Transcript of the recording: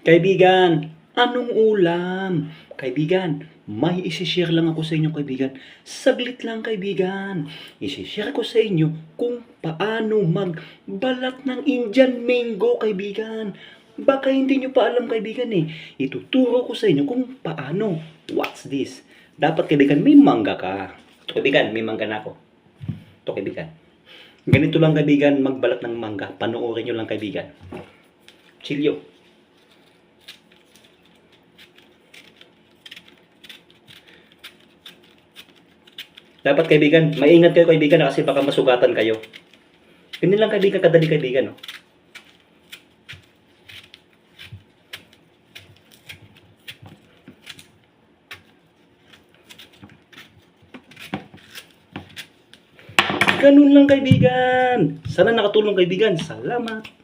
Kaibigan, anong ulam? Kaibigan, may isi-share lang ako sa inyo kaibigan. Saglit lang kaibigan. Isi-share ko sa inyo kung paano magbalat ng Indian mango kaibigan. Baka hindi nyo pa alam kaibigan eh. Ituturo ko sa inyo kung paano. What's this? Dapat kaibigan may mangga ka. Kaibigan, may mangga na ako. Ito kaibigan. Ganito lang kaibigan magbalat ng mangga. Panoorin nyo lang kaibigan. Chilyo. Dapat kaibigan, maingat kayo kaibigan kasi baka masugatan kayo. Ganyan lang kaibigan, kadali kaibigan. No? Ganun lang kaibigan. Sana nakatulong kaibigan. Salamat.